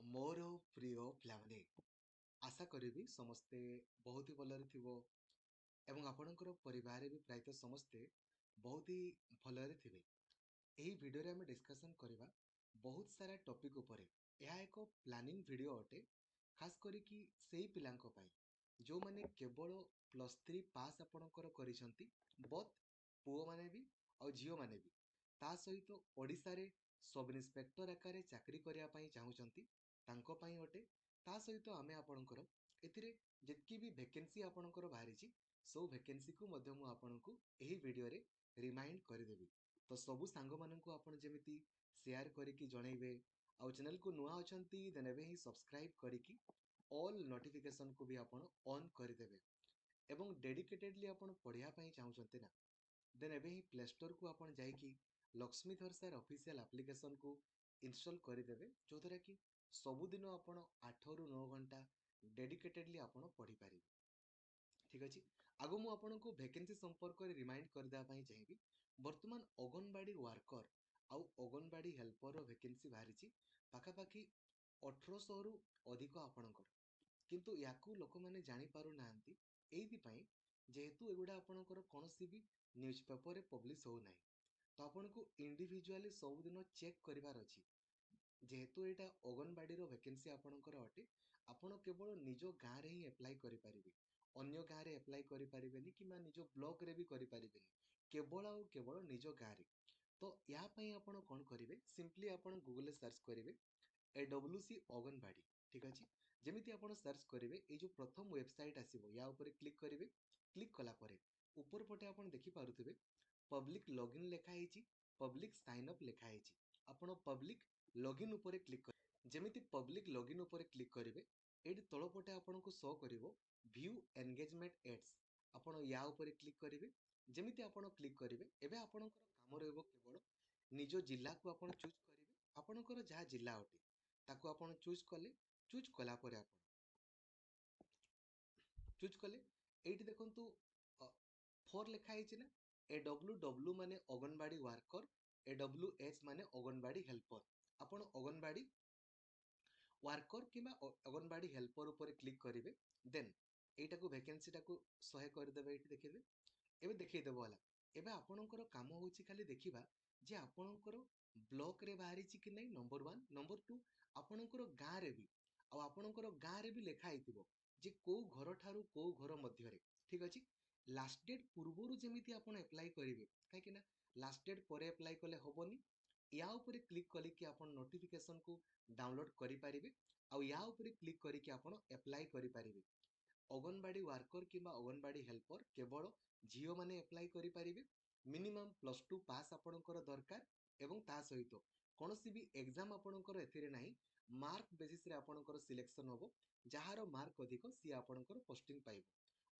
ମୋର ପ୍ରିୟ ପିଲାମାନେ, ଆଶା କରିବି ସମସ୍ତେ ବହୁତ ହି ଭଲରେ ଥିବ ଏବଂ ଆପଣଙ୍କର ପରିବାରରେ ବି ପ୍ରାୟତଃ ସମସ୍ତେ ବହୁତ ହି ଭଲରେ ଥିବେ। ଏହି ଭିଡିଓରେ ଆମେ ଡିସ୍କସନ କରିବା ବହୁତ ସାରା ଟପିକ ଉପରେ। ଏହା ଏକ ପ୍ଲାନିଂ ଭିଡିଓ ଅଟେ, ଖାସ କରିକି ସେଇ ପିଲାଙ୍କ ପାଇଁ ଯେଉଁମାନେ କେବଳ +3 ପାସ୍ ଆପଣଙ୍କର କରିଛନ୍ତି, ବଟ୍ ପୁଅମାନେ ବି ଆଉ ଝିଅମାନେ ବି ତା ସହିତ ଓଡ଼ିଶାରେ ସବ୍ ଇନ୍ସପେକ୍ଟର ଆକାରରେ ଚାକିରି କରିବା ପାଇଁ ଚାହୁଁଛନ୍ତି, ତାଙ୍କ ପାଇଁ ଅଟେ। ତା ସହିତ ଆମେ ଆପଣଙ୍କର ଏଥିରେ ଯେତିକି ବି ଭେକେନ୍ସି ଆପଣଙ୍କର ବାହାରିଛି, ସବୁ ଭେକେନ୍ସିକୁ ମଧ୍ୟ ମୁଁ ଆପଣଙ୍କୁ ଏହି ଭିଡିଓରେ ରିମାଇଣ୍ଡ କରିଦେବି। ତ ସବୁ ସାଙ୍ଗମାନଙ୍କୁ ଆପଣ ଯେମିତି ସେୟାର କରିକି ଜଣେଇବେ, ଆଉ ଚ୍ୟାନେଲକୁ ନୂଆ ଅଛନ୍ତି ଦେନ୍ ଏବେ ହିଁ ସବସ୍କ୍ରାଇବ କରିକି ଅଲ୍ ନୋଟିଫିକେସନକୁ ବି ଆପଣ ଅନ୍ କରିଦେବେ। ଏବଂ ଡେଡିକେଟେଡଲି ଆପଣ ପଢ଼ିବା ପାଇଁ ଚାହୁଁଛନ୍ତି ନା, ଦେନ୍ ଏବେ ହିଁ ପ୍ଲେ ଷ୍ଟୋରକୁ ଆପଣ ଯାଇକି ଲକ୍ଷ୍ମୀଧର ସାର୍ ଅଫିସିଆଲ ଆପ୍ଲିକେସନକୁ ଇନଷ୍ଟଲ କରିଦେବେ, ଯୋଉଦ୍ୱାରା କି ସବୁଦିନ ଆପଣ 8ରୁ 9 ଘଣ୍ଟା ଡେଡିକେଟେଡଲି ଆପଣ ପଢ଼ିପାରିବେ। ଠିକ୍ ଅଛି, ଆଗ ମୁଁ ଆପଣଙ୍କୁ ଭେକେନ୍ସି ସମ୍ପର୍କରେ ରିମାଇଣ୍ଡ କରିଦେବା ପାଇଁ ଚାହିଁବି। ବର୍ତ୍ତମାନ ଅଙ୍ଗନବାଡ଼ି ୱାର୍କର ଆଉ ଅଙ୍ଗନବାଡ଼ି ହେଲ୍ପରର ଭେକେନ୍ସି ବାହାରିଛି ପାଖାପାଖି 1800ରୁ ଅଧିକ ଆପଣଙ୍କର। କିନ୍ତୁ ୟାକୁ ଲୋକମାନେ ଜାଣିପାରୁନାହାନ୍ତି ଏଇଥିପାଇଁ, ଯେହେତୁ ଏଗୁଡ଼ା ଆପଣଙ୍କର କୌଣସି ବି ନ୍ୟୁଜ୍ ପେପରରେ ପବ୍ଲିଶ ହେଉନାହିଁ। ତ ଆପଣଙ୍କୁ ଇଣ୍ଡିଭିଜୁଆଲି ସବୁଦିନ ଚେକ୍ କରିବାର ଅଛି। ଯେହେତୁ ଏଇଟା ଅଙ୍ଗନବାଡ଼ିର ଭେକେନ୍ସି ଆପଣଙ୍କର ଅଟେ, ଆପଣ କେବଳ ନିଜ ଗାଁରେ ହିଁ ଆପ୍ଲାଏ କରିପାରିବେ। ଅନ୍ୟ ଗାଁରେ ଆପ୍ଲାଏ କରିପାରିବେନି କିମ୍ବା ନିଜ ବ୍ଲକରେ ବି କରିପାରିବେନି, କେବଳ ଆଉ କେବଳ ନିଜ ଗାଁରେ। ତ ଏହା ପାଇଁ ଆପଣ କ'ଣ କରିବେ, ସିମ୍ପଲି ଆପଣ ଗୁଗଲରେ ସର୍ଚ୍ଚ କରିବେ AWC ଅଙ୍ଗନବାଡ଼ି। ଠିକ୍ ଅଛି, ଯେମିତି ଆପଣ ସର୍ଚ୍ଚ କରିବେ ଏଇ ଯେଉଁ ପ୍ରଥମ ୱେବସାଇଟ୍ ଆସିବ, ୟା ଉପରେ କ୍ଲିକ୍ କରିବେ। କ୍ଲିକ୍ କଲା ପରେ ଉପର ପଟେ ଆପଣ ଦେଖିପାରୁଥିବେ ପବ୍ଲିକ ଲଗ୍ଇନ୍ ଲେଖା ହେଇଛି, ପବ୍ଲିକ ସାଇନ୍ ଅପ୍ ଲେଖା ହେଇଛି। ଆପଣ ପବ୍ଲିକ ଲଗ୍ଇନ୍ ଉପରେ କ୍ଲିକ୍ କରିବେ। ଯେମିତି ପବ୍ଲିକ ଲଗ୍ଇନ୍ ଉପରେ କ୍ଲିକ୍ କରିବେ, ଏଇଠି ତଳ ପଟେ ଆପଣଙ୍କୁ ଶୋ କରିବ ଭ୍ୟୁ ଏନଗେଜମେଣ୍ଟ ଏଡ୍ସ। ଆପଣ ୟା ଉପରେ କ୍ଲିକ୍ କରିବେ। ଯେମିତି ଆପଣ କ୍ଲିକ୍ କରିବେ, ଏବେ ଆପଣଙ୍କର କାମ ରହିବ କେବଳ ନିଜ ଜିଲ୍ଲାକୁ ଆପଣ ଚୁଜ୍ କରିବେ। ଆପଣଙ୍କର ଯାହା ଜିଲ୍ଲା ଅଟେ ତାକୁ ଆପଣ ଚୁଜ୍ କଲେ। ଚୁଜ୍ କଲା ପରେ ଆପଣ ଚୁଜ୍ କଲେ, ଏଇଠି ଦେଖନ୍ତୁ 4 ଲେଖା ହେଇଛି ନା। AWW ମାନେ ଅଙ୍ଗନବାଡ଼ି ୱାର୍କର, AWH ମାନେ ଅଙ୍ଗନବାଡ଼ି ହେଲ୍ପର। ଆପଣ ଅଙ୍ଗନବାଡ଼ି ୱାର୍କର କିମ୍ବା ଅଙ୍ଗନବାଡ଼ି ହେଲ୍ପର ଉପରେ କ୍ଲିକ୍ କରିବେ। ଦେନ୍ ଏଇଟାକୁ ଭେକେନ୍ସିଟାକୁ 100 କରିଦେବେ। ଏଇଠି ଦେଖିବେ, ଏବେ ଦେଖେଇଦେବ ହେଲା। ଏବେ ଆପଣଙ୍କର କାମ ହେଉଛି ଖାଲି ଦେଖିବା ଯେ ଆପଣଙ୍କର ବ୍ଲକରେ ବାହାରିଛି କି ନାହିଁ, ନମ୍ବର 1। ନମ୍ବର 2, ଆପଣଙ୍କର ଗାଁରେ ବି, ଆଉ ଆପଣଙ୍କର ଗାଁରେ ବି ଲେଖା ହେଇଥିବ ଯେ କୋଉ ଘର ଠାରୁ କୋଉ ଘର ମଧ୍ୟରେ। ଠିକ୍ ଅଛି, ଲାଷ୍ଟ ଡେଟ୍ ପୂର୍ବରୁ ଯେମିତି ଆପଣ ଆପ୍ଲାଏ କରିବେ, କାହିଁକି ନା ଲାଷ୍ଟ ଡେଟ୍ ପରେ ଆପ୍ଲାଏ କଲେ ହବନି। ୟା ଉପରେ କ୍ଲିକ୍ କରିକି ଆପଣ ନୋଟିଫିକେସନକୁ ଡାଉନଲୋଡ୍ କରିପାରିବେ, ଆଉ ୟା ଉପରେ କ୍ଲିକ୍ କରିକି ଆପଣ ଆପ୍ଲାଏ କରିପାରିବେ। ଅଙ୍ଗନବାଡ଼ି ୱାର୍କର କିମ୍ବା ଅଙ୍ଗନବାଡ଼ି ହେଲ୍ପର କେବଳ ଝିଅମାନେ ଆପ୍ଲାଏ କରିପାରିବେ। ମିନିମମ୍ +2 ପାସ୍ ଆପଣଙ୍କର ଦରକାର, ଏବଂ ତା ସହିତ କୌଣସି ବି ଏକ୍ଜାମ ଆପଣଙ୍କର ଏଥିରେ ନାହିଁ। ମାର୍କ ବେସିସ୍ରେ ଆପଣଙ୍କର ସିଲେକ୍ସନ ହେବ। ଯାହାର ମାର୍କ ଅଧିକ ସିଏ ଆପଣଙ୍କର ପୋଷ୍ଟିଂ ପାଇବ।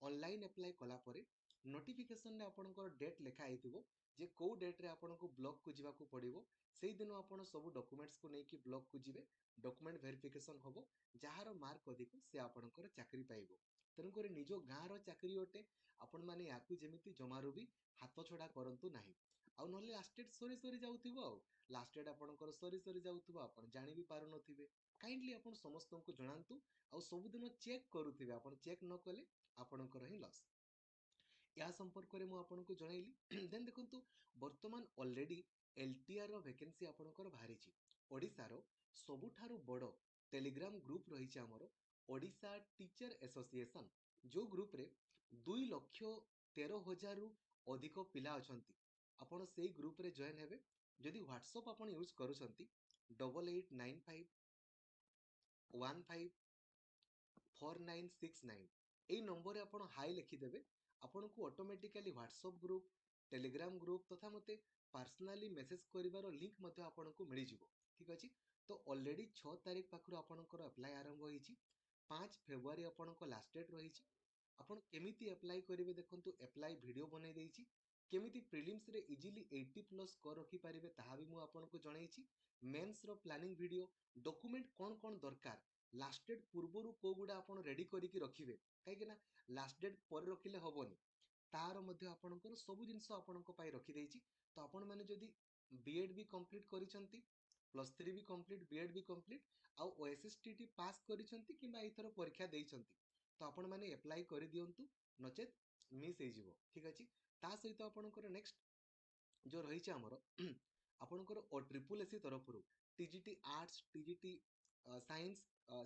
ଅନଲାଇନ୍ ଆପ୍ଲାଏ କଲା ପରେ ନୋଟିଫିକେସନରେ ଆପଣଙ୍କର ଡେଟ୍ ଲେଖା ହେଇଥିବ ଯେ କୋଉ ଡେଟ୍ରେ ଆପଣଙ୍କୁ ବ୍ଲକକୁ ଯିବାକୁ ପଡ଼ିବ। ସେଇଦିନ ଆପଣ ସବୁ ଡକୁମେଣ୍ଟସକୁ ନେଇକି ବ୍ଲକକୁ ଯିବେ। ଡକୁମେଣ୍ଟ ଭେରିଫିକେସନ ହେବ। ଯାହାର ମାର୍କ ଅଧିକ ସେ ଆପଣଙ୍କର ଚାକିରି ପାଇବ। ତେଣୁକରି ନିଜ ଗାଁର ଚାକିରି ଅଟେ, ଆପଣମାନେ ୟାକୁ ଯେମିତି ଜମାରୁ ବି ହାତ ଛଡ଼ା କରନ୍ତୁ ନାହିଁ। ଆଉ ନହେଲେ ଲାଷ୍ଟ ଡେଟ୍ ସରି ସରି ଯାଉଥିବ, ଆଉ ଲାଷ୍ଟ ଡେଟ୍ ଆପଣଙ୍କର ସରି ସରି ଯାଉଥିବ, ଆପଣ ଜାଣି ବି ପାରୁନଥିବେ। କାଇଣ୍ଡଲି ଆପଣ ସମସ୍ତଙ୍କୁ ଜଣାନ୍ତୁ, ଆଉ ସବୁଦିନ ଚେକ୍ କରୁଥିବେ। ଆପଣ ଚେକ୍ ନ କଲେ ଆପଣଙ୍କର ହିଁ ଲସ୍। ଏହା ସମ୍ପର୍କରେ ମୁଁ ଆପଣଙ୍କୁ ଜଣାଇଲି। ଦେନ୍ ଦେଖନ୍ତୁ, ବର୍ତ୍ତମାନ ଅଲରେଡି LTRର ଭେକେନ୍ସି ଆପଣଙ୍କର ବାହାରିଛି। ଓଡ଼ିଶାର ସବୁଠାରୁ ବଡ଼ ଟେଲିଗ୍ରାମ ଗ୍ରୁପ ରହିଛି ଆମର ଓଡ଼ିଶା ଟିଚର ଆସୋସିଏସନ, ଯେଉଁ ଗ୍ରୁପରେ 2,13,000ରୁ ଅଧିକ ପିଲା ଅଛନ୍ତି। ଆପଣ ସେଇ ଗ୍ରୁପରେ ଜଏନ୍ ହେବେ। ଯଦି ହ୍ୱାଟ୍ସଆପ୍ ଆପଣ ୟୁଜ୍ କରୁଛନ୍ତି 8895154969, এই ନମ୍ବରରେ ଆପଣ ହାଇ ଲେଖିଦେବେ। ଆପଣଙ୍କୁ automatically WhatsApp group, Telegram group ତଥା ମୋତେ ପାର୍ସନାଲି ମେସେଜ କରିବାର ଲିଙ୍କ ମଧ୍ୟ ଆପଣଙ୍କୁ ମିଳିଯିବ। ଠିକ୍ ଅଛି, ତ ଅଲରେଡି 6 ତାରିଖ ପାଖରୁ ଆପଣଙ୍କର ଆପ୍ଲାଏ ଆରମ୍ଭ ହେଇଛି। 5 ଫେବୃଆରୀ ଆପଣଙ୍କ ଲାଷ୍ଟ ଡେଟ୍ ରହିଛି। ଆପଣ କେମିତି ଆପ୍ଲାଏ କରିବେ ଦେଖନ୍ତୁ, ଆପ୍ଲାଏ ଭିଡ଼ିଓ ବନେଇ ଦେଇଛି। କେମିତି ପ୍ରିଲିମ୍ସରେ ଇଜିଲି 80+ ସ୍କୋର ରଖିପାରିବେ ତାହା ବି ମୁଁ ଆପଣଙ୍କୁ ଜଣେଇଛି। ମେନ୍ସର ପ୍ଲାନିଂ ଭିଡ଼ିଓ, ଡକୁମେଣ୍ଟ କ'ଣ କ'ଣ ଦରକାର, ଲାଷ୍ଟ ଡେଟ୍ ପୂର୍ବରୁ କୋଉଗୁଡ଼ା ଆପଣ ରେଡ଼ି କରିକି ରଖିବେ, କାହିଁକି ନା ଲାଷ୍ଟ ଡେଟ୍ ପରେ ରଖିଲେ ହବନି। ତାର ମଧ୍ୟ ଆପଣଙ୍କର ସବୁ ଜିନିଷ ଆପଣଙ୍କ ପାଇଁ ରଖିଦେଇଛି। ତ ଆପଣମାନେ ଯଦି BEd ବି କମ୍ପ୍ଲିଟ୍ କରିଛନ୍ତି, प्लस थ्री भी कंप्लीट बीएड भी कंप्लीट आउ ओएसएसटीटी पास करिसंती किंबा एथर परीक्षा देइसंती तो आपण माने अप्लाई करि दियंतु नचेत मिस हे जिवो ठीक अछि ता सहित आपणकर नेक्स्ट जो रही आमर आपणकर ओ ट्रिपल एससी तरफ टीजीटी आर्ट्स टीजीटी साइंस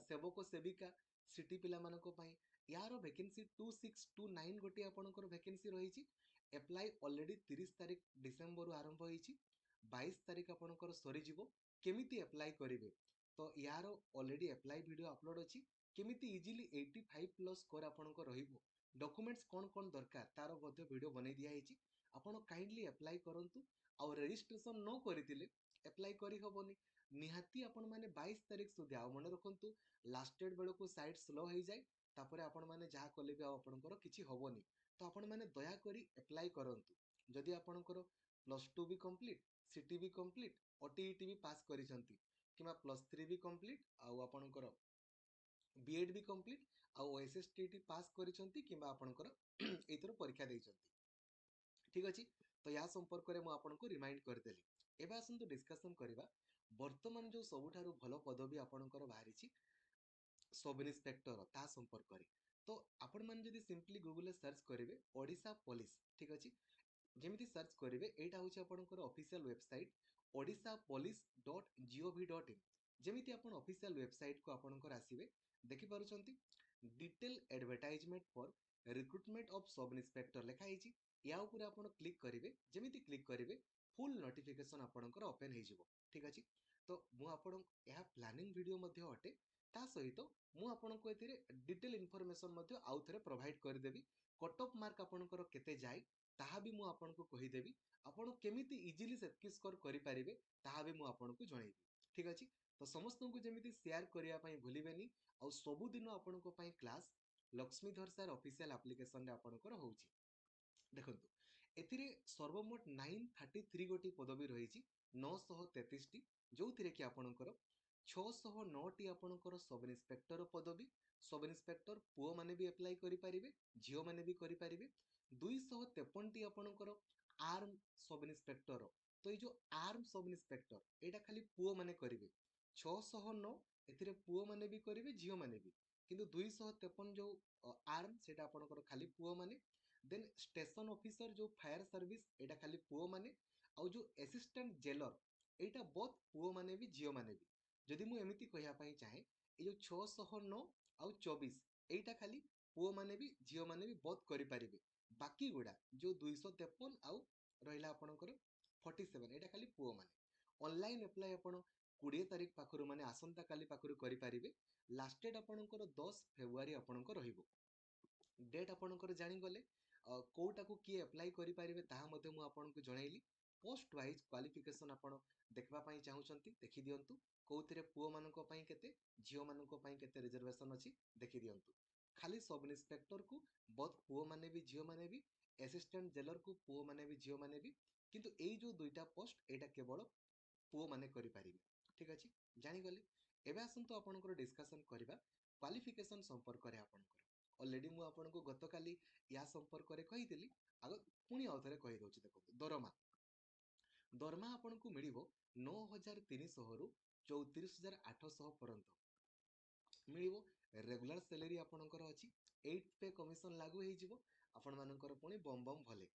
सेवक सेविका सिटी पिला मानको पई यार वैकेंसी 2629 गोटे आपणकर वैकेंसी रही एप्लाई ऑलरेडी 30 तारिख डिसेंबर आरंभ होईची 22 तारिख आपणकर सरी जिवो केमिति अप्लाई करिवे तो यार ऑलरेडी अप्लाई वीडियो अपलोड अछि केमिति इजीली 85 प्लस स्कोर आपणकर रहिबो डॉक्यूमेंट्स कोन कोन दरकार तार मध्ये वीडियो बनै दिया हेची आपण काइंडली अप्लाई करंतु आ रजिस्ट्रेशन न करथिले अप्लाई करि हबोनी निहाती आपण माने 22 तारिख सुधी आ मन रखंतु लास्ट डेट बेलको साइट स्लो हो जाए तापर आपण माने जहा कले भी आपणकर किछि हबोनी तो आपण माने दया करी अप्लाई करंतु जदि आपणकर प्लस 2 भी कंप्लीट सिटी भी कंप्लीट ओटीईटी भी पास करिसंती किमा प्लस 3 भी कंप्लीट आ आपणकर बीएड भी कंप्लीट आ ओएसएसटीटी पास करिसंती किमा आपणकर एथर परीक्षा देइसंती ठीक अछि तो या संपर्क में आपको रिमाइंड करदेली एबे आसंतु डिस्कशन करबा वर्तमान जो सबुठारु भलो पदवी आपणकर बाहरी सब इन्स्पेक्टर ता संपर्क रे तो आपण माने जदि सिंपली गूगल रे सर्च करिवे ओडिशा पुलिस ठीक अछि जेमिति सर्च करिवे एटा होछि आपणकर ऑफिशियल वेबसाइट odishapolice.gov.in जेमिति आपण ऑफिशियल वेबसाइट को आपणकर आसीबे देखि पारुचंती detail advertisement for recruitment of sub inspector लेखा हेछि या ऊपर आपण क्लिक करिवे जेमिति क्लिक करिवे फुल नोटिफिकेशन आपणकर ओपन हे जिवो ठीक अछि तो मु आपण यह प्लानिंग वीडियो मध्ये अटे ता सहित मु आपनको एथिरे डिटेल इन्फॉर्मेशन मध्ये आउ थरे प्रोवाइड करदेबी कट ऑफ मार्क आपणकर केते जाय ताहा भी मु आपनको कहिदेबी आपण केमिति इजीली सेटकी स्कोर करि परिबे ताहा भी मु आपनको जणैबी ठीक अछि तो समस्त को जेमिति शेयर करिया पई भूलिबेनी आ सबु दिन आपनको पई class Laxmidhar sir official application रे आपणकर होउची देखंतु एथिरे सर्वमोट 933 गोटी पदवी रही 933 टी जो थिरे कि आपणकर 609 टी आपणकर सब इन्स्पेक्टर पदवी सब इन्स्पेक्टर पुओ माने भी अप्लाई करि परिबे झियो माने भी करि परिबे 253 टी आपणकर आर्म सब इन्स्पेक्टर तो ये जो आर्म सब इन्स्पेक्टर एटा खाली पुओ माने करिवे 609 एथिरे पुओ माने भी करिवे झियो माने भी किंतु 253 जो आर्म सेटा आपणकर खाली पुओ माने देन स्टेशन ऑफिसर जो फायर सर्विस एटा खाली पुओ माने आउ जो असिस्टेंट जेलर एटा बोथ पुओ माने भी झियो माने भी जदि मु एमिति कहिया पई चाहे ए जो 609 आउ 24 एटा खाली पुओ माने भी झियो माने भी बोथ करि परिबे बाकी गुडा जो 253 आउ रहिला आपणकर 47 एटा खाली पुओ माने ऑनलाइन अप्लाई आपण 20 तारिख पाखरु माने आसंता काली पाखरु करि परिबे लास्ट डेट आपणकर 10 फेब्रुआरी आपणकर रहिबो डेट आपणकर जानि गले कोटाକୁ किए अप्लाई करि परिबे ताहा मध्ये मु आपनको जणाइली पोस्ट वाइज क्वालिफिकेशन आपण देखबा पई चाहुचंती देखि दियंतु कोउथिरे पुओ मानको पई केते झियो मानको पई केते रिजर्वेशन अछि देखि दियंतु खाली सब इंस्पेक्टर को बोथ पुओ माने भी झियो माने भी असिस्टेंट जेलर को पुओ माने भी झियो माने भी किंतु एई जो दुईटा पोस्ट एटा केवल पुओ माने करि परिबे ठीक अछि जानि गले एबे आसंतु आपनकर डिस्कशन करबा क्वालिफिकेशन संपर्क रे आपनकर ऑलरेडी मु आपनको गतकाली या संपर्क रे कहितली आग पुणी आउथरे कहि दउछि देखो दरमा दरमा आपनको मिलिबो 9300 रु 34800 पर्यंत मिलिबो रेगुलर सैलरी आपनकर अछि 8 पे कमिशन लागू हे जिवो आपण मानकर पुणी बम बम भले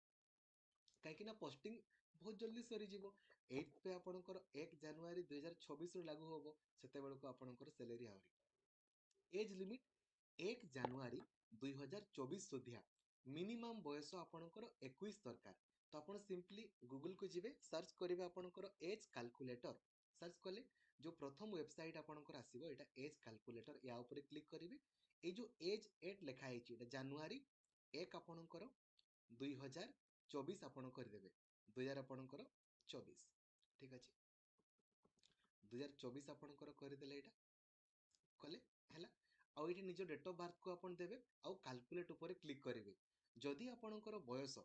काहे कि ना पोस्टिंग बहुत जल्दी सरी जिवो 8 पे आपनकर 1 जनवरी 2026 रु लागू होबो सेते बेलको आपनकर सैलरी आवरी एज लिमिट 1 जनवरी 2024 सुधिया मिनिमम बयस आपनकर 21 दरकार तो आपण सिंपली गूगल को जिवे सर्च करिवे आपनकर एज कैलकुलेटर सर्च कले जो प्रथम वेबसाइट आपनकर आसीबो एटा एज कैलकुलेटर या ऊपर क्लिक करिवे ए जो एज 8 लिखा हेची एटा जनवरी 1 आपनकर 2024 आपण करदेवे 2000 आपनकर 24 ठीक अछि 2024 आपनकर करदेले एटा कले हैला आउ एठी निज डेट ऑफ बर्थ को आपण देबे आउ कैलकुलेट ऊपर क्लिक करिवे जदि आपनकर बयस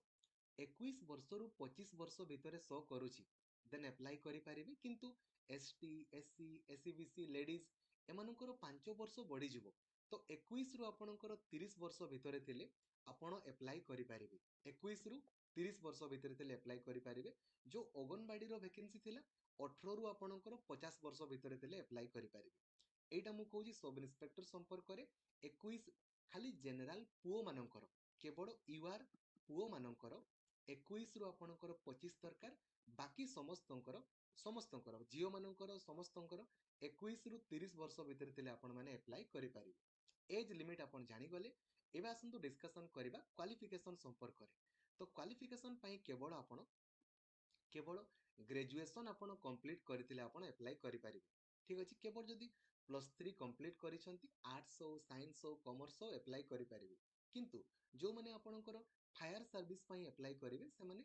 21 वर्ष रु 25 वर्ष भितरे शो करूची देन अप्लाई करि परिबे किंतु एसटी एससी एससीबीसी लेडीज एमानकर 5 वर्ष बढ़ी जिवो तो 21 रु आपनकर 30 वर्ष भितरे थिले आपण अप्लाई करि परिबे 21 रु 30 वर्ष भितरे थिले अप्लाई करि परिबे जो अंगनबाड़ी रो वैकेंसी थिला 18 ରୁ ଆପଣଙ୍କର 50 ବର୍ଷ ଭିତରେ ଥିଲେ ଆପ୍ଲାଏ କରିପାରିବେ। এইটা ମୁଁ କହୁଛି ସବ୍ ଇନ୍ସପେକ୍ଟର ସମ୍ପର୍କରେ। 21 ଖାଲି ଜେନେରାଲ ପୁଅ ମାନଙ୍କର, କେବଳ ୟୁଆର୍ ପୁଅ ମାନଙ୍କର 21 ରୁ ଆପଣଙ୍କର 25 ଦରକାର। ବାକି ସମସ୍ତଙ୍କର ଝିଅ ମାନଙ୍କର ସମସ୍ତଙ୍କର 21 ରୁ 30 ବର୍ଷ ଭିତରେ ଥିଲେ ଆପଣ ମାନେ ଆପ୍ଲାଏ କରିପାରିବେ। ଏଜ୍ ଲିମିଟ୍ ଆପଣ ଜାଣିଗଲେ। ଏବେ ଆସନ୍ତୁ ଡିସ୍କସନ୍ କରିବା କ୍ୱାଲିଫିକେସନ୍ ସମ୍ପର୍କରେ। ତ କ୍ୱାଲିଫିକେସନ୍ ପାଇଁ କେବଳ ଗ୍ରାଜୁଏସନ୍ ଆପଣ କମ୍ପ୍ଲିଟ୍ କରିଥିଲେ ଆପଣ ଆପ୍ଲାଏ କରିପାରିବେ। ଠିକ୍ ଅଛି। କେବଳ ଯଦି +3 କମ୍ପ୍ଲିଟ୍ କରିଛନ୍ତି, ଆର୍ଟ୍ସ ହଉ, ସାଇନ୍ସ ହଉ, କମର୍ସ ହଉ, ଆପ୍ଲାଏ କରିପାରିବେ। କିନ୍ତୁ ଯେଉଁମାନେ ଆପଣଙ୍କର ଫାୟାର ସର୍ଭିସ ପାଇଁ ଆପ୍ଲାଏ କରିବେ ସେମାନେ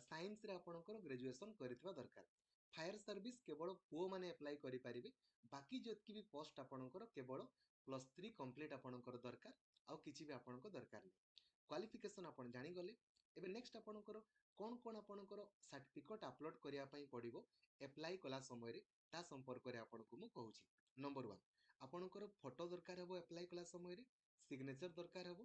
ସାଇନ୍ସରେ ଆପଣଙ୍କର ଗ୍ରାଜୁଏସନ୍ କରିଥିବା ଦରକାର। ଫାୟାର ସର୍ଭିସ କେବଳ ପୁଅମାନେ ଆପ୍ଲାଏ କରିପାରିବେ। ବାକି ଯେତିକି ବି ପୋଷ୍ଟ ଆପଣଙ୍କର କେବଳ +3 କମ୍ପ୍ଲିଟ୍ ଆପଣଙ୍କର ଦରକାର, ଆଉ କିଛି ବି ଆପଣଙ୍କ ଦରକାର ନାହିଁ। କ୍ୱାଲିଫିକେସନ୍ ଆପଣ ଜାଣିଗଲେ। ଏବେ ନେକ୍ସଟ ଆପଣଙ୍କର କ'ଣ ଆପଣଙ୍କର ସାର୍ଟିଫିକେଟ୍ ଅପଲୋଡ୍ କରିବା ପାଇଁ ପଡ଼ିବ ଆପ୍ଲାଏ କଲା ସମୟରେ, ତା ସମ୍ପର୍କରେ ଆପଣଙ୍କୁ ମୁଁ କହୁଛି। ନମ୍ବର 1, ଆପଣଙ୍କର ଫଟୋ ଦରକାର ହେବ ଆପ୍ଲାଏ କଲା ସମୟରେ, ସିଗ୍ନେଚର ଦରକାର ହେବ,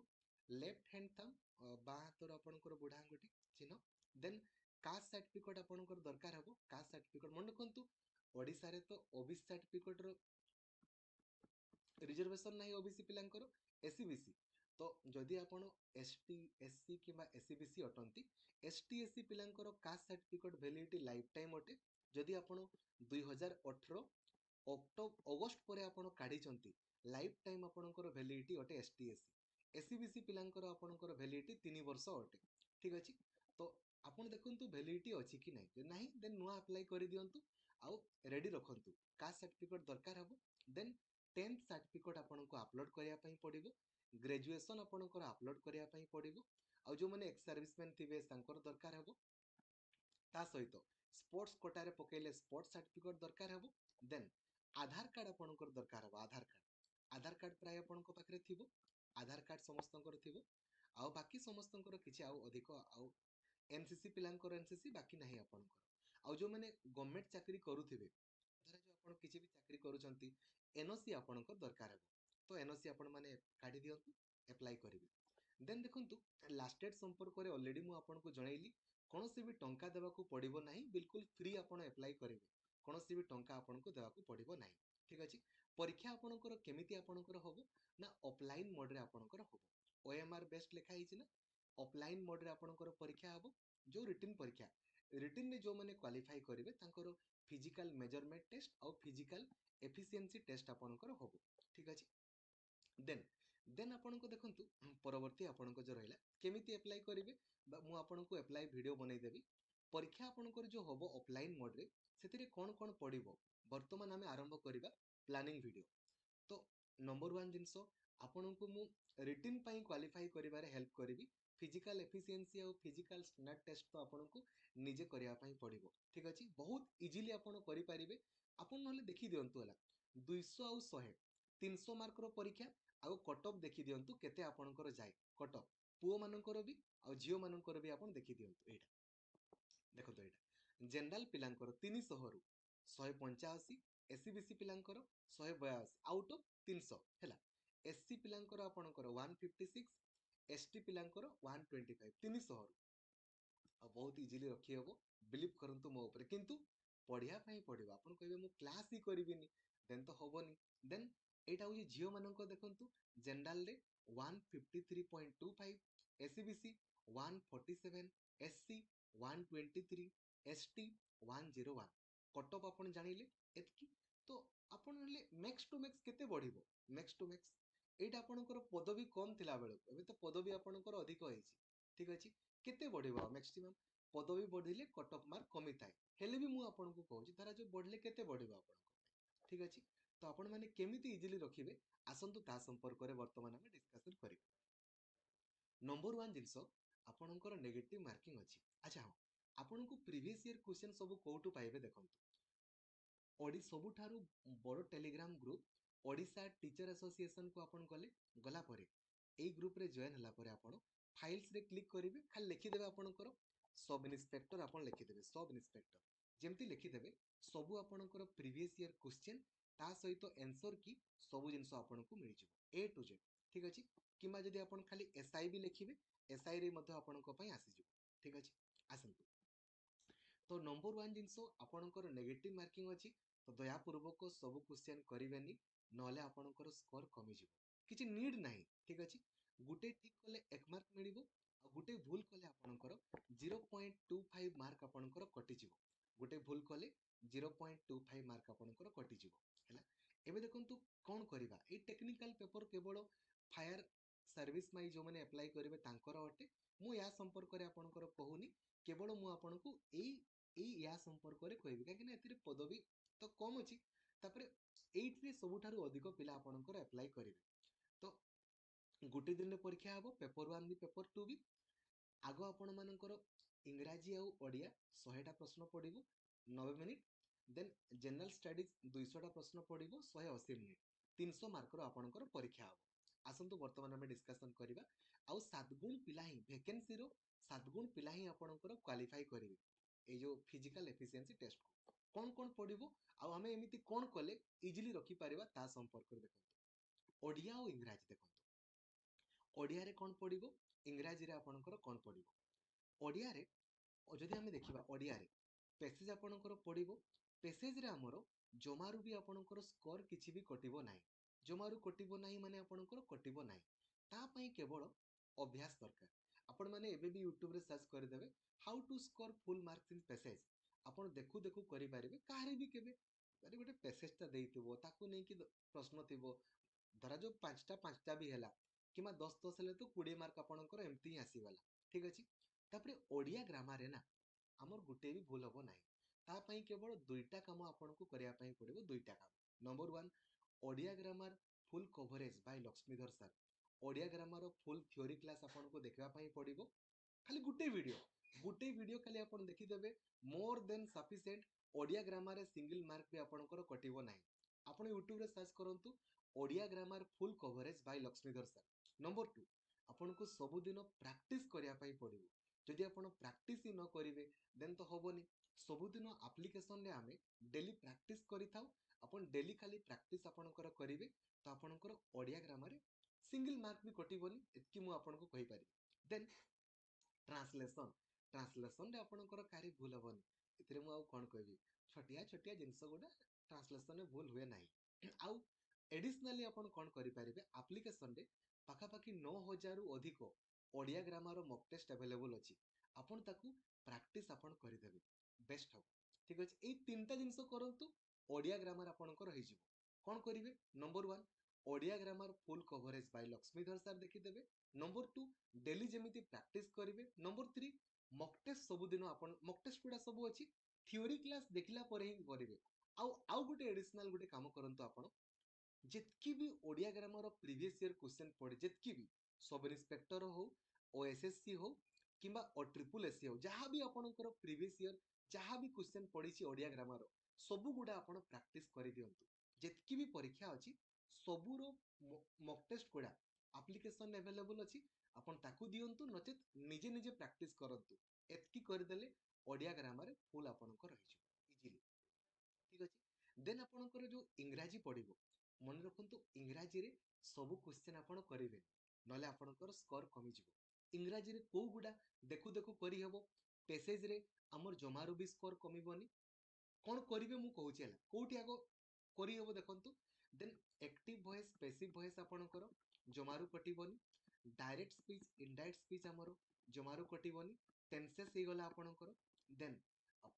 ଲେଫ୍ଟ ହ୍ୟାଣ୍ଡ ଥମ୍ବ ବାଁ ହାତର ଆପଣଙ୍କର ବୁଢ଼ା ଆଙ୍ଗୁଠି ଚିହ୍ନ, ଦେନ୍ କାଷ୍ଟ ସାର୍ଟିଫିକେଟ୍ ଆପଣଙ୍କର ଦରକାର ହେବ। କାଷ୍ଟ ସାର୍ଟିଫିକେଟ୍ ମନେ ରଖନ୍ତୁ, ଓଡ଼ିଶାରେ ତ ଓବିସି ସାର୍ଟିଫିକେଟ୍ର ରିଜର୍ଭେସନ୍ ନାହିଁ ଓବିସି ପିଲାଙ୍କର, ଏସି ବିସି। ତ ଯଦି ଆପଣ ଏସଟି, ଏସସି କିମ୍ବା ଏସି ବିସି ଅଟନ୍ତି, ଏସଟି ଏସସି ପିଲାଙ୍କର caste certificate validity lifetime ଅଟେ। ଯଦି ଆପଣ 2018 ଅଗଷ୍ଟ ପରେ ଆପଣ କାଢ଼ିଛନ୍ତି, ଲାଇଫ୍ ଟାଇମ୍ ଆପଣଙ୍କର ଭ୍ୟାଲିଡିଟି ଅଟେ ଏସଟି ଏସସି। ଏସି ବିସି ପିଲାଙ୍କର ଆପଣଙ୍କର ଭ୍ୟାଲିଡିଟି 3 ବର୍ଷ ଅଟେ। ଠିକ୍ ଅଛି। ତ ଆପଣ ଦେଖନ୍ତୁ ଭ୍ୟାଲିଡିଟି ଅଛି କି ନାହିଁ, ଯଦି ନାହିଁ ଦେନ୍ ନୂଆ ଆପ୍ଲାଏ କରିଦିଅନ୍ତୁ ଆଉ ରେଡି ରଖନ୍ତୁ। କାଷ୍ଟ ସାର୍ଟିଫିକେଟ୍ ଦରକାର ହେବ। ଦେନ୍ 10th ସାର୍ଟିଫିକେଟ୍ ଆପଣଙ୍କୁ ଅପଲୋଡ୍ କରିବା ପାଇଁ ପଡ଼ିବ। ଗ୍ରାଜୁଏସନ୍ ଆପଣଙ୍କର ଅପଲୋଡ୍ କରିବା ପାଇଁ ପଡ଼ିବ। ଆଉ ଯେଉଁମାନେ ଏକ୍ସ ସର୍ଭିସମ୍ୟାନ୍ ଥିବେ ତାଙ୍କର ଦରକାର ହେବ। ତା ସହିତ ସ୍ପୋର୍ଟସ୍ କୋଟାରେ ପକେଇଲେ ସ୍ପୋର୍ଟସ୍ ସାର୍ଟିଫିକେଟ୍ ଦରକାର ହେବ। ଦେନ୍ ଆଧାର କାର୍ଡ଼ ଆପଣଙ୍କର ଦରକାର ହେବ। ଆଧାର କାର୍ଡ଼ ପ୍ରାୟ ଆପଣଙ୍କ ପାଖରେ ଥିବ। ଆଧାର କାର୍ଡ଼ ସମସ୍ତଙ୍କର ଥିବ। ଆଉ ବାକି ସମସ୍ତଙ୍କର କିଛି ଆଉ ଅଧିକ, ଆଉ ଏନସିସି ପିଲାଙ୍କର ଏନସିସି ବାକି ନାହିଁ ଆପଣଙ୍କର। ଆଉ ଯେଉଁମାନେ ଗଭର୍ଣ୍ଣମେଣ୍ଟ ଚାକିରି କରୁଥିବେ, ଧରାଯାଉ ଆପଣ କିଛି ବି ଚାକିରି କରୁଛନ୍ତି, ଏନ୍ଓସି ଆପଣଙ୍କର ଦରକାର ହେବ। ତ ଏନ୍ଓସି ଆପଣମାନେ କାଢ଼ି ଦିଅନ୍ତୁ, ଆପ୍ଲାଏ କରିବେ। ଦେନ୍ ଦେଖନ୍ତୁ ଲାଷ୍ଟ ଡେଟ୍ ସମ୍ପର୍କରେ ଅଲରେଡ଼ି ମୁଁ ଆପଣଙ୍କୁ ଜଣେଇଲି। କୌଣସି ବି ଟଙ୍କା ଦେବାକୁ ପଡ଼ିବ ନାହିଁ, ବିଲକୁଲ ଫ୍ରି ଆପଣ ଆପ୍ଲାଏ କରିବେ। କୌଣସି ବି ଟଙ୍କା ଆପଣଙ୍କୁ ଦେବାକୁ ପଡ଼ିବ ନାହିଁ। ଠିକ୍ ଅଛି। ପରୀକ୍ଷା ଆପଣଙ୍କର କେମିତି ଆପଣଙ୍କର ହେବ ନା ଅଫଲାଇନ୍ ମୋଡ଼ରେ ଆପଣଙ୍କର ହେବ। OMR ବେଷ୍ଟ ଲେଖା ହେଇଛି ନା, ଅଫଲାଇନ୍ ମୋଡ଼ରେ ଆପଣଙ୍କର ପରୀକ୍ଷା ହେବ। ଯେଉଁ ରିଟିନ୍ ପରୀକ୍ଷା, ରିଟିନ୍ରେ ଯେଉଁମାନେ କ୍ୱାଲିଫାଇ କରିବେ ତାଙ୍କର ଫିଜିକାଲ ମେଜରମେଣ୍ଟ ଟେଷ୍ଟ ଆଉ ଫିଜିକାଲ ଏଫିସିଏନ୍ସି ଟେଷ୍ଟ ଆପଣଙ୍କର ହେବ। ଠିକ୍ ଅଛି। ଦେନ୍ ଆପଣଙ୍କୁ ଦେଖନ୍ତୁ ପରବର୍ତ୍ତୀ ଆପଣଙ୍କ ଯେଉଁ ରହିଲା କେମିତି ଆପ୍ଲାଏ କରିବେ, ବା ମୁଁ ଆପଣଙ୍କୁ ଆପ୍ଲାଏ ଭିଡ଼ିଓ ବନେଇଦେବି। ପରୀକ୍ଷା ଆପଣଙ୍କର ଯେଉଁ ହେବ ଅଫଲାଇନ୍ ମୋଡ଼ରେ, ସେଥିରେ କ'ଣ ପଡ଼ିବ ବର୍ତ୍ତମାନ ଆମେ ଆରମ୍ଭ କରିବା ପ୍ଲାନିଂ ଭିଡ଼ିଓ। ତ ନମ୍ବର 1 ଜିନିଷ, ଆପଣଙ୍କୁ ମୁଁ ରିଟିନ୍ ପାଇଁ କ୍ୱାଲିଫାଇ କରିବାରେ ହେଲ୍ପ କରିବି। ଫିଜିକାଲ ଏଫିସିଏନ୍ସି ଆଉ ଫିଜିକାଲ ଷ୍ଟାଣ୍ଡାର୍ଡ ଟେଷ୍ଟ ତ ଆପଣଙ୍କୁ ନିଜେ କରିବା ପାଇଁ ପଡ଼ିବ। ଠିକ୍ ଅଛି। ବହୁତ ଇଜିଲି ଆପଣ କରିପାରିବେ। ଆପଣ ନହେଲେ ଦେଖିଦିଅନ୍ତୁ ହେଲା, 200 ଆଉ 100 300 ମାର୍କର ପରୀକ୍ଷା, ଆଉ କଟ୍ ଅଫ୍ ଦେଖିଦିଅନ୍ତୁ କେତେ ଆପଣଙ୍କର ଯାଏ କଟ୍ ଅଫ୍, ପୁଅମାନଙ୍କର ବି ଆଉ ଝିଅମାନଙ୍କର ବି ଆପଣ ଦେଖିଦିଅନ୍ତୁ। ଏଇଟା ଦେଖନ୍ତୁ, ଏଇଟା ଜେନେରାଲ ପିଲାଙ୍କର 300ରୁ 185, ଏସି ବିସି ପିଲାଙ୍କର 182 ଆଉଟ୍ ଅଫ୍ 300 ହେଲା। ଏସସି ପିଲାଙ୍କର ଆପଣଙ୍କର 156, ଏସଟି ପିଲାଙ୍କର 125, 300ରୁ। ଆଉ ବହୁତ ଇଜିଲି ରଖିହେବ, ବିଲିଭ୍ କରନ୍ତୁ ମୋ ଉପରେ। କିନ୍ତୁ ପଢ଼ିବା ପାଇଁ ପଡ଼ିବ। ଆପଣ କହିବେ ମୁଁ କ୍ଲାସ୍ ହିଁ କରିବିନି, ଦେନ୍ ତ ହବନି। ଦେନ୍ ଏଇଟା ହେଉଛି ଝିଅମାନଙ୍କ, ଦେଖନ୍ତୁ ଜେନେରାଲରେ 153.25, SEBC 147, SC 123, ST 101। Cut off ଆପଣ ଜାଣିଲେ ଏତିକି। ତ ଆପଣ ହେଲେ ମ୍ୟାକ୍ସ ଟୁ ମ୍ୟାକ୍ସ କେତେ ବଢ଼ିବ, ମ୍ୟାକ୍ସ ଟୁ ମ୍ୟାକ୍ସ ଏଇଟା ଆପଣଙ୍କର ପଦବୀ କମ୍ ଥିଲା ବେଳକୁ, ଏବେ ତ ପଦବୀ ଆପଣଙ୍କର ଅଧିକ ହେଇଛି। ଠିକ୍ ଅଛି। କେତେ ବଢ଼ିବ ମ୍ୟାକ୍ସିମମ୍, ପଦବୀ ବଢ଼ିଲେ କଟ୍ ଅଫ୍ ମାର୍କ କମିଥାଏ। ହେଲେ ବି ମୁଁ ଆପଣଙ୍କୁ କହୁଛି ଧରାଯାଉ ବଢ଼ିଲେ କେତେ ବଢ଼ିବ ଆପଣଙ୍କ ପାଇଁ। ଠିକ୍ ଅଛି। ତ ଆପଣମାନେ କେମିତି ଇଜିଲି ରଖିବେ, ଆସନ୍ତୁ ତା ସମ୍ପର୍କରେ ବର୍ତ୍ତମାନ ଆମେ ଡିସ୍କସନ୍ କରିବା। ନମ୍ବର 1 ଜିନିଷ, ଆପଣଙ୍କର ନେଗେଟିଭ ମାର୍କିଂ ଅଛି। ଆଚ୍ଛା ହଁ, ଆପଣଙ୍କୁ ପ୍ରିଭିୟସ୍ ଇୟର କ୍ୱେଶ୍ଚନ୍ ସବୁ କୋଉଠୁ ପାଇବେ ଦେଖନ୍ତୁ। ସବୁଠାରୁ ବଡ଼ ଟେଲିଗ୍ରାମ ଗ୍ରୁପ ଓଡ଼ିଶା ଟିଚର ଆସୋସିଏସନକୁ ଆପଣ ଗଲା ପରେ ଏଇ ଗ୍ରୁପରେ ଜଏନ୍ ହେଲା ପରେ ଆପଣ ଫାଇଲ୍ସରେ କ୍ଲିକ୍ କରିବେ, ଖାଲି ଲେଖିଦେବେ ଆପଣଙ୍କର ସବ୍ ଇନ୍ସପେକ୍ଟର, ଆପଣ ଲେଖିଦେବେ ସବ୍ ଇନ୍ସପେକ୍ଟର। ଯେମିତି ଲେଖିଦେବେ ସବୁ ଆପଣଙ୍କର ପ୍ରିଭିୟସ୍ ଇୟର କ୍ୱେଶ୍ଚନ୍ ତା ସହିତ ଆନ୍ସର କି ସବୁ ଜିନିଷ ଆପଣଙ୍କୁ ମିଳିଯିବ A to Z। ଠିକ୍ ଅଛି। କିମ୍ବା ଯଦି ଆପଣ ଖାଲି SI ବି ଲେଖିବେ, SIରେ ମଧ୍ୟ ଆପଣଙ୍କ ପାଇଁ ଆସିଯିବ। ଠିକ୍ ଅଛି। ଆସନ୍ତୁ तो नंबर वन जिनस आपणकर नेगेटिव मार्किंग अच्छी तो दयापूर्वक सब क्वेश्चन करेंगे नले आपणकर स्कोर कमिज किसी नीड ना ठीक अच्छे गोटे ठीक कले 1 मार्क मिल गोटे भूल कले आपणकर 0.25 मार्क आपणकर कटिज गोटे भूल कले 0.25 मार्क आपणकर कटिज है एवं देखो कौन करवा ये टेक्निकल पेपर केवल फायर सर्विस माई जो मैंने अप्लाई करेंगे अटे मुझे संपर्क में आपणकर कहूनी केवल मुझे या संपर्क में कहबी कहीं पदवी तो कम अच्छी ये सबुठ अधिक पिला आपणकर अप्लाई करेंगे तो गोटे दिन परीक्षा हम पेपर 1 भी पेपर 2 भी आग आपण मानकर इंग्राजी आउ ओडिया 100टा प्रश्न पड़ो 90 मिनिट देन जनरल स्टडीज 200टा प्रश्न पड़ो 180 मिनिट 300 मार्कर आपणकर परीक्षा हम आसतु बर्तमान आम डिस्कसन करवा आउ 7 गुण पिला ही वैकेंसी रो 7 गुण पिला ही आपणकर क्वालिफाई करेंगे ये जो फिजिकल एफिशिएंसी टेस्ट को कौन पड़ो आम एमती कौन कले इजिली रखिपर ता संपर्क देखो ओडिया और इंग्राजी देखो ओडिया कौन पड़ो इंग्राजी आपणकर कौन पड़ो ओडिया जदि आम देखा ओडिया पैसेज आपणकर पड़ो पैसेज आमर जमारू भी आपणकर स्कोर किसी भी कटो ना जमारू कटो ना माने आपणकर कटो ना तापाई केवल अभ्यास दरकार आपण मैंने एबी यूट्यूब सर्च करदे how to score full marks in passage आपड़ देखु देखु करेंगे कहीं भी केवे गोटे पैसेजटा ताकू नहीं कि प्रश्न थी धरा जो 5टा 5टा भी है कि 10 हेल्ले तो 20 मार्क आपंकर एमती ही आसीगला ठीक अच्छे तापर ओडिया ग्रामर ना आमर गोटे भी भूल हम ना तापाई केवल 2टा कम आपको करने पड़ो 2टा कम number 1 Odia grammar full coverage by Laxmidhar sir Odia grammar full theory class आपको देखापी पड़ो खाली गोटे वीडियो खाली आप देखीदे मोर then sufficient Odia grammar single mark भी आपंकर कटो ना आप यूट्यूब सर्च करूँ Odia grammar full coverage by Laxmidhar sir number 2 आपन को सबुदिन प्रैक्टिस करने पड़ो जदि आप प्रैक्टिस ही न करेंगे देन तो हेनी सबुदिन आप्लिकेसन आम डेली प्रैक्टिस कर डेली खाली प्रैक्टिस आपंकर करेंगे तो आपंकर ओडिया ग्रामर सिंगल मार्क भी कटोनी एति मुझे कहीपरि देन ट्रांसलेशन ट्रांसलेशन आपंकर कहीं भूल हेनी ए कौन कह छटिया छटिया जिनस गुड़ा ट्रांसलेशन भूल हुए ना आउ एडिशनाली आप कौन करेंगे आप्लिकेसन पाखापाखि 9000 रु अधिक Odia grammar mock test available अच्छी आपन ताकू प्रैक्टिस आपन करदेवे बेस्ट हम ठीक अच्छे ये 3टा जिनस करूँ ओडिया ग्रामर आपंकर कौन करेंगे number 1 Odia grammar full coverage by Laxmidhar sir देखीदे नंबर 2 डेली जमी प्रैक्टिस करेंगे नंबर 3 मक टेस्ट सबुदिन मक टेस्ट गुड़ा सब अच्छी थ्योरी क्लास देखला ही करेंगे आउ गोटे एडिशनल गोटे काम करूँ आप जितकी भी Odia grammar previous year question पड़े जितकी भी सब इन्स्पेक्टर हो ओएसएससी हो कि ट्रिपल एससी हो जहाँ भी आपंकर प्रीवियस ईयर जहाँ भी क्वेश्चन पड़ी ओडिया ग्रामर सबू गुड़ा आप प्रैक्टिस कर दिंतु जितकी भी परीक्षा अच्छी सबूर मक टेस्ट गुड़ा आप्लिकेसन अवेलेबल अच्छी आपन ताकू दिंतु नचेत निजे निजे प्रैक्टिस करंतु एतकी करदेले ओडिया ग्रामर फुल आपंकर इजिली ठीक अच्छे देन आपंकर जो इंग्राजी पड़ो मन रखु इंग्राजी रे सब क्वेश्चन आप करेंगे ना आपंकर स्कोर कमिज इंग्राजी रे कौ गुड़ा देखु देखु करहब पैसेज रे आमर जमारू भी स्कोर कमिबनी कौन करेंगे मुझे कहूँ कौटी आग करहब देखु then active voice passive voice आपंकर जमारू कटबनी डायरेक्ट स्पीच इनडायरेक्ट स्पीच आमर जमारू कटबनी टेंसेस हो गला आपंकर देन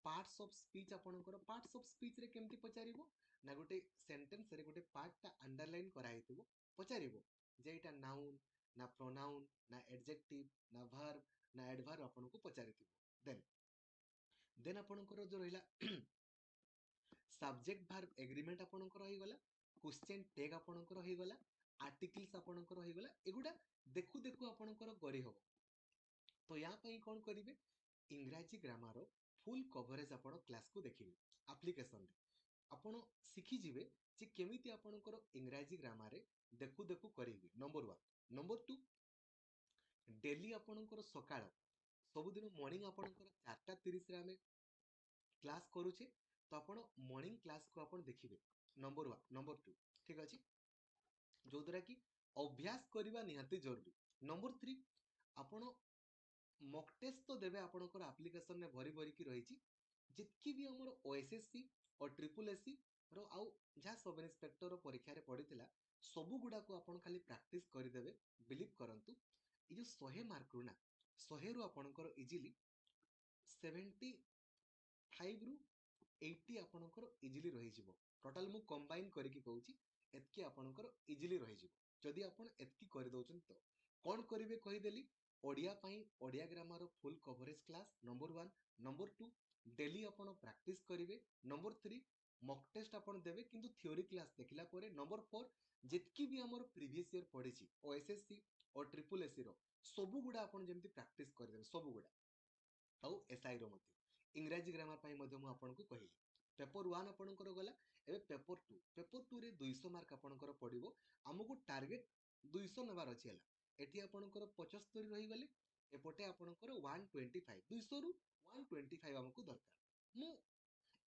पार्ट्स ऑफ स्पीच आपंकर पार्ट्स ऑफ स्पीच रे केमती पचारिबो ना गोटे सेंटेंस रे गोटे पार्टटा अंडरलाइन कराइथिबो पचारिबो जे एटा नाउन ना प्रोनाउन ना एडजेक्टिव ना वर्ब ना एडवर्ब आपनको पचारिथिबो देन आपणकर जो रहिला सब्जेक्ट वर्ब एग्रीमेंट आपणकर रही गला क्वेश्चन टैग आपणकर रही गला आर्टिकल्स आपणकर रही गला एगुडा देखु देखु आपणकर करि हबो तो या पई कोन करिवे इंग्राजी ग्रामर फुल कवरेज आपण क्लास को देखिबे एप्लीकेशन आपण शिखी जिवे जे केमिति आपणकर इंग्राजी ग्रामर रे देखु देखु करिवे नंबर 1 नंबर 2 डेली आपणकर सकाळ सबुदिन मॉर्निंग आपणकर 4:30 रे आमे क्लास करूचे तो आपण मॉर्निंग क्लास को आपण देखिबे नंबर 1 नंबर 2 ठीक अछि जो द्वारा कि अभ्यास करबा निहाती जरूरी नंबर 3 आपण मॉक टेस्ट तो देबे आपणकर एप्लीकेशन में भरी भरी की रहिछि जितकी भी हमर ओएसएससी और ट्रिपल एससी रो आउ जहाँ सब इन्स्पेक्टर परीक्षा रे पड़ीथिला सबु गुडा को आपण खाली प्रैक्टिस करदेबे बिलीव करंतु ये जो 100 मार्क रू ना 100 रू आपणकर इजीली 75 रू 80 आपणकर इजीली रही जिवो टोटल मु कंबाइन करके कहूची एतकी आपणकर इजीली रही जिवो जदि आपण एतकी कर दउछन तो कोन करिवे कहि देली ओडिया पई Odia grammar full coverage class number 1 number 2 daily आपण प्रैक्टिस करिवे नंबर 3 मॉक टेस्ट आपण देबे किंतु थ्योरी क्लास देखिला परे नंबर 4 जितकी भी हमर प्रीवियस ईयर पढिछि ओएसएससी और ट्रिपल एससी रो सबु गुडा आपण जेमति प्रैक्टिस कर देबे सबु गुडा आउ एसआई रो मते इंग्रजी ग्रामर पई मध्य मु आपनको कहिली पेपर 1 आपणकर गला एबे पेपर 2 रे 200 मार्क आपणकर पडिबो हमकु टार्गेट 200 नबार अछि हला एठी आपणकर 75 रही गले एपटे आपणकर 125 200 रु 125 हमकु दरकार मु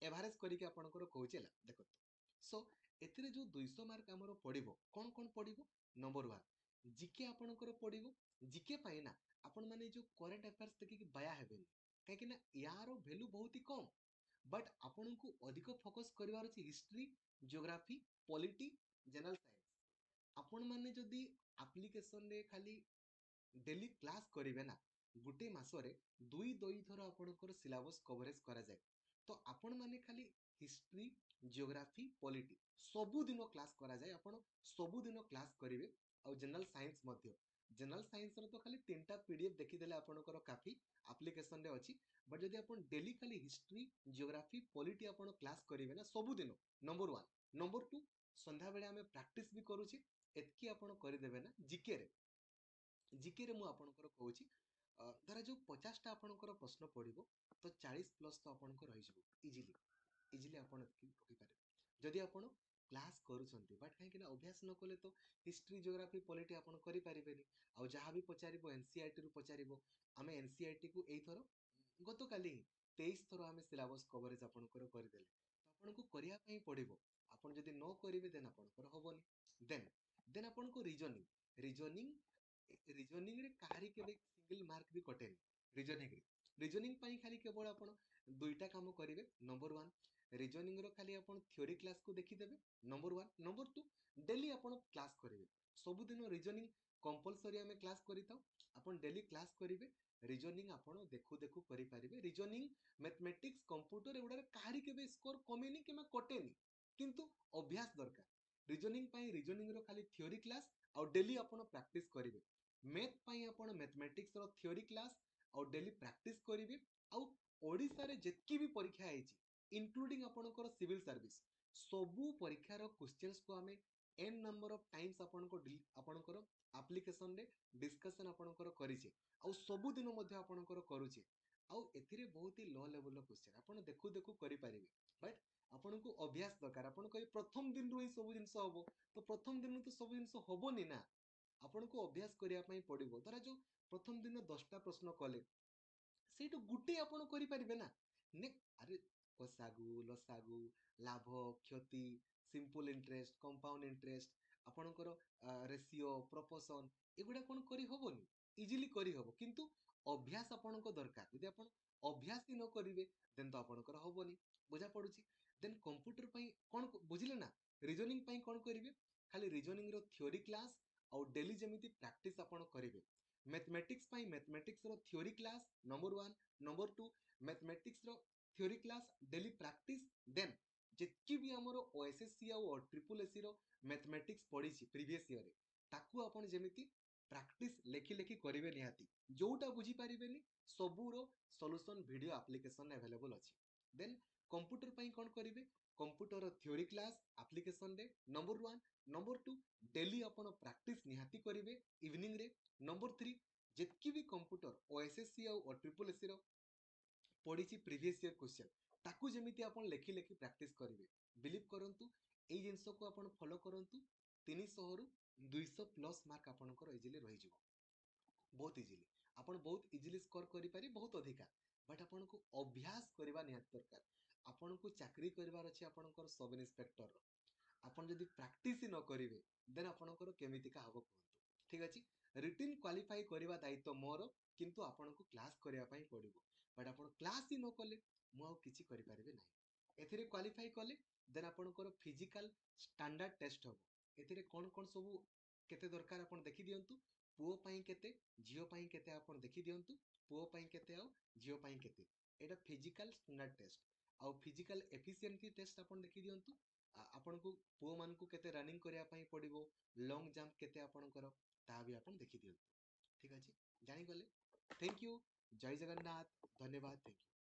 एवरेज करके आपणकर कहूची हला देखत सो एथिरे जो 200 मार्क हमर पडिबो कोन कोन पडिबो नंबर 1 जीके आपणकर पडिबो जीके पाई ना आपण माने जो करंट अफेयर्स देखि बाया हेबेनी काहे कि ना यारो वैल्यू बहुत ही कम बट आपनको अधिक फोकस करिवार अछि history geography polity general science आपण माने जदी एप्लीकेशन रे खाली डेली क्लास करिवे ना गुटे मासरे दुई थर आपणकर सिलेबस कवरेज करा जाय तो आपण माने खाली हिस्ट्री ज्योग्राफी पॉलिटी सबु दिन क्लास करा जाय आपण सबु दिन क्लास करिवे आ जनरल साइंस मध्य जनरल साइंस रो तो खाली तीनटा पीडीएफ देखि देले आपणकर काफी एप्लीकेशन रे अछि बट जदी आपण डेली खाली हिस्ट्री ज्योग्राफी पॉलिटी आपण क्लास करिवे ना सबु दिन नंबर 1 नंबर 2 संध्या बेले हमें प्रैक्टिस भी करूची एतकी आपण करि देबे ना जीके रे जीके रे मु आपणकर कहूची धरा जो 50 टा आपणकर प्रश्न पड़िबो तो 40 प्लस तो आपणकर रहि जबो इजीली इजीली आपण एतकी रखि पारे जदि आपण क्लास करूछंती बट काहे कि ना अभ्यास न कले तो हिस्ट्री ज्योग्राफी पॉलिटी आपण करि पारिबेनी आ जहां भी पचारिबो एनसीईआरटी रु पचारिबो आमे एनसीईआरटी को एई थरो गत काली 23 थरो आमे सिलेबस कवरेज आपणकर करि देले तो आपनको करिया पई पड़िबो आपण जदि न करिवे देन आपणकर होबोनी देन देन आपनको रीजनिंग रीजनिंग रीजनिंग रे काहारी केबे सिंगल मार्क भी कटेनी रीजनिंग रे रीजनिंग पई खाली केवल आपण दुईटा काम करिवे नंबर 1 रीजनिंग रो खाली आपण थ्योरी क्लास को देखि देबे नंबर 1 नंबर 2 डेली आपण क्लास करिवे सब दिन रीजनिंग कंपलसरी हमें क्लास करिताऊ आपण डेली क्लास करिवे रीजनिंग आपण देखु देखु करि पारिबे रीजनिंग मैथमेटिक्स कंप्यूटर एगुडा काहारी केबे स्कोर कमेनी किमा कटेनी किंतु अभ्यास दरकार रीजनिंग पई रीजनिंग रो खाली थ्योरी क्लास आ डेली आपण प्रैक्टिस करिवे मैथ पई आपण मैथमेटिक्स रो थ्योरी क्लास और डेली प्रैक्टिस करिवे आ ओडिसा रे जेतकी भी परीक्षा आइछि इंक्लूडिंग आपणकर सिविल सर्विस सबु परीक्षा रो क्वेश्चंस को हमें एन नंबर ऑफ टाइम्स आपणकर एप्लीकेशन रे डिस्कशन आपणकर करिचे आ सबु दिन मध्ये आपणकर करूचे आ एथिरे बहुत ही लो लेवल रो क्वेश्चन आपण देखु देखु करि पारिबे बट आपनको अभ्यास दरकार आपण कहि प्रथम दिन रु ही सब जिंस होबो तो प्रथम दिन तो सब जिंस होबोनी ना आपनको अभ्यास करिया पई पड़िबो धरा जो प्रथम दिन 10टा प्रश्न कले ସେଇଠୁ ଗୁଟେ ଆପଣ କରିପାରିବେ ନା ନେ ଆରେ କଷାଗୁ ଲସାଗୁ ଲାଭ କ୍ଷତି ସିମ୍ପଲ ଇଣ୍ଟରେଷ୍ଟ କମ୍ପାଉଣ୍ଡ ଇଣ୍ଟରେଷ୍ଟ ଆପଣଙ୍କର ରେସିଓ ପ୍ରପୋର୍ସନ ଏଗୁଡା କଣ କରି ହବନି ଇଜିଲି କରିହବ କିନ୍ତୁ ଅଭ୍ୟାସ ଆପଣଙ୍କ ଦରକାର ଯଦି ଆପଣ ଅଭ୍ୟାସ ହିଁ ନ କରିବେ ଦେନ୍ ତ ଆପଣଙ୍କର ହବନି ବୁଝା ପଡୁଛି ଦେନ୍ କମ୍ପ୍ୟୁଟର ପାଇଁ କଣ ବୁଝିଲେ ନା ରିଜନିଂ ପାଇଁ କଣ କରିବେ ଖାଲି ରିଜନିଂ ର ଥିଓରି କ୍ଲାସ ଆଉ ଡେଲି ଯେମିତି ପ୍ରାକ୍ଟିସ ଆପଣ କରିବେ मैथमेटिक्स पाई मैथमेटिक्स रो theory class number 1 number 2 mathematics रो theory class daily practice then जितकी भी हमरो ओएसएससी और ट्रिपल एससी रो मैथमेटिक्स पढिछि प्रीवियस ईयर रे ताकू आपण जेमिति प्रैक्टिस लेखि लेखि करिवे निहाती जोटा बुझी पारिबेनी सबु रो सॉल्यूशन वीडियो एप्लीकेशन अवेलेबल अछि देन कंप्यूटर पई कोन करिवे कंप्यूटर रो थ्योरी क्लास एप्लीकेशन रे नंबर 1 नंबर 2 डेली आपण प्रैक्टिस निहाती करिवे इवनिंग रे नंबर 3 जितकी भी कंप्यूटर ओएसएससी और ट्रिपल एससी रो पढिछि प्रीवियस ईयर क्वेश्चन ताकू जेमिति आपण लेखि लेखि प्रैक्टिस करिवे बिलीव करंतु एई जिंस को आपण फॉलो करंतु 300 रु 200 प्लस मार्क आपणकर इजीली रहि जिवो बहुत इजीली आपण बहुत इजीली स्कोर करि पारि बहुत अधिका बट आपनको अभ्यास करबा निहात दरकार आपनको चाकरी करबार अछि आपणकर सब इंस्पेक्टर आपण जदि प्रैक्टिस ही न करिवे देन आपणकर केमितिका हबो कहंतु ठीक अछि रिटिन क्वालिफाई करबा दायित्व मोर किंतु आपनको क्लास करिया पई पड़िबो बट आपण क्लास ही न कले ମୁଁ ଆଉ କିଛି କରିପାରିବି ନାହିଁ। ଏଥିରେ କ୍ୱାଲିଫାଇ କଲେ ଦେନ୍ ଆପଣଙ୍କର ଫିଜିକାଲ ଷ୍ଟାଣ୍ଡାର୍ଡ ଟେଷ୍ଟ ହବ। ଏଥିରେ କ'ଣ କ'ଣ ସବୁ କେତେ ଦରକାର ଆପଣ ଦେଖିଦିଅନ୍ତୁ। ପୁଅ ପାଇଁ କେତେ, ଝିଅ ପାଇଁ କେତେ ଆପଣ ଦେଖିଦିଅନ୍ତୁ। ପୁଅ ପାଇଁ କେତେ ଆଉ ଝିଅ ପାଇଁ କେତେ। ଏଇଟା ଫିଜିକାଲ ଷ୍ଟାଣ୍ଡାର୍ଡ ଟେଷ୍ଟ। ଆଉ ଫିଜିକାଲ ଏଫିସିଏନ୍ସି ଟେଷ୍ଟ ଆପଣ ଦେଖିଦିଅନ୍ତୁ। ଆପଣଙ୍କୁ ପୁଅମାନଙ୍କୁ କେତେ ରନିଂ କରିବା ପାଇଁ ପଡ଼ିବ, ଲଙ୍ଗ ଜାମ୍ପ କେତେ ଆପଣଙ୍କର, ତାହା ବି ଆପଣ ଦେଖିଦିଅନ୍ତୁ। ଠିକ୍ ଅଛି, ଜାଣିଗଲେ। Thank you. ଜୟ ଜଗନ୍ନାଥ। ଧନ୍ୟବାଦ। Thank you.